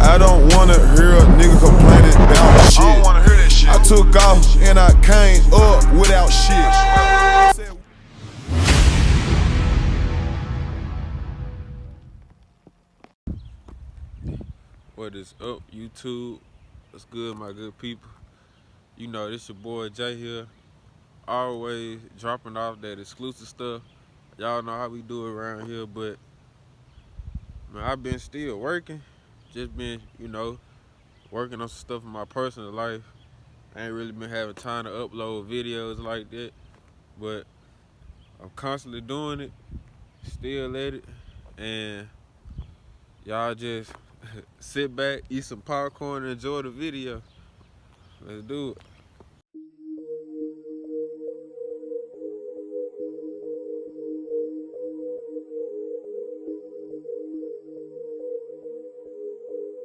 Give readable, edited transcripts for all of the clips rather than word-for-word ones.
I don't wanna hear a nigga complaining about shit. I don't wanna hear that shit. I took off and I came up without shit. What is up, YouTube? What's good, my good people? You know, this your boy Jay here. Always dropping off that exclusive stuff. Y'all know how we do it around here, but man, I've been still working. Just been, working on some stuff in my personal life. I ain't really been having time to upload videos like that, but I'm constantly doing it, still at it, and y'all just sit back, eat some popcorn, and enjoy the video. Let's do it.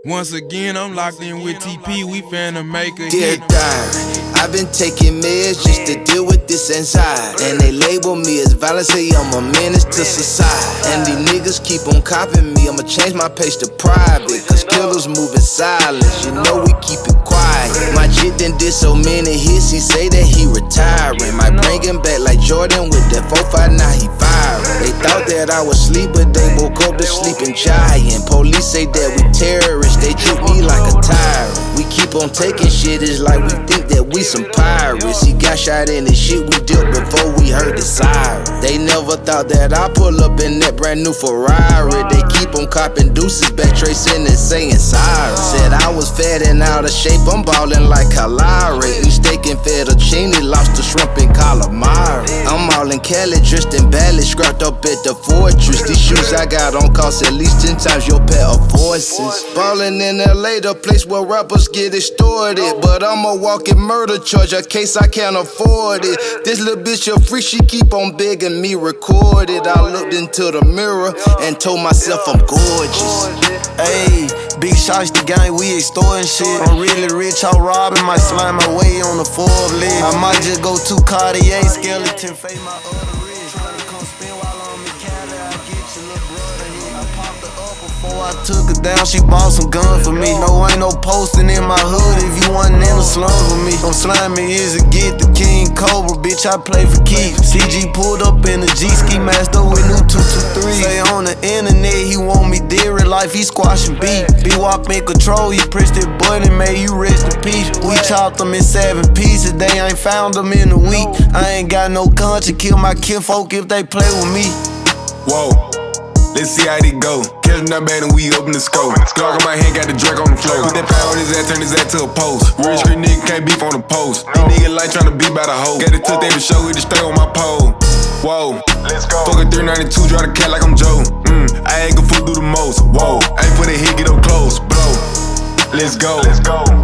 Once again, I'm locked in with TP, we finna make a Dear hit. diary, I've been taking meds just to deal with this anxiety. And they label me as violent, say I'm a menace to society. And these niggas keep on copying me, I'ma change my page to private. Cause killers move in silence, you know we keep it quiet. My jit done did so many hits, he say that he retiring. Might bring him back like Jordan with that 4-5, now he firing. They thought that I was asleep, but they woke up to sleeping giant. Police say that we terrorists, they treat me like a tyrant. We keep on taking shit, it's like we think that we some pirates. He got shot in the shit we did before we heard the siren. They never thought that I pull up in that brand new Ferrari. They keep on copping deuces, back tracing and saying sorry. Said I was fat and out of shape, I'm ballin' like Kalari. Eat steak and fettuccine, lobster, shrimp, and calamari. I'm all in Cali, dressed in ballet, scrapped up at the fortress. These shoes I got on cost at least 10 times your pair of forces. Ballin' in LA, the place where rappers get extorted. But I'm a walking murder charge, a case I can't afford it. This little bitch a freak, she keep on begging me record it. I looked into the mirror and told myself I'm gorgeous. Ayy, big shots the gang, we extorting shit. I'm really rich, I'm robbing, might slime my way on the Forbes list. I might just go to Cartier, skeleton, fade my other wrist. Tryna come spin while I'm in Cali, I get your little brother here. I popped her up before I took her down, she bought some guns for me. No, ain't no posting in my hood if you wasn't in the slums with me. Don't slime me, is to get the King Cobra, bitch, I play for keeps. CG pulled up in the G-Ski master with new 223. Say on the internet, he want me dead real life, he squashing beef. B-Wop in control, he pressed that button, made you rest in peace. We chopped them in 7 pieces, they ain't found them in a week. I ain't got no conscience, kill my kinfolk if they play with me. Whoa, let's see how they go. Catch him that bad and we open the scope. Glock on my hand, got the Drake on the floor. Put that power on his ass, turn his ass to a post. Real street nigga can't beef on the post. These niggas like tryna beat by the hoe. Got it took they to show, he just stay on my pole. Whoa, let's go. Fuck a 392, draw the cat like I'm Joe. I ain't gon' fool do the most. Whoa, ain't for the hit, get up close. Blow, let's go.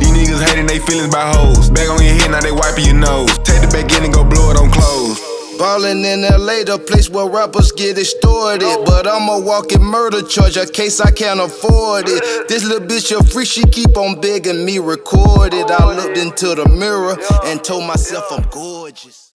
These niggas hating they feelings by hoes. Back on your head, now they wiping your nose. Take the back in and go blow it on clothes. Ballin' in LA, the place where rappers get extorted. But I'm a walking murder charge, a case I can't afford it. This little bitch a freak, she keep on begging me record it. I looked into the mirror and told myself I'm gorgeous.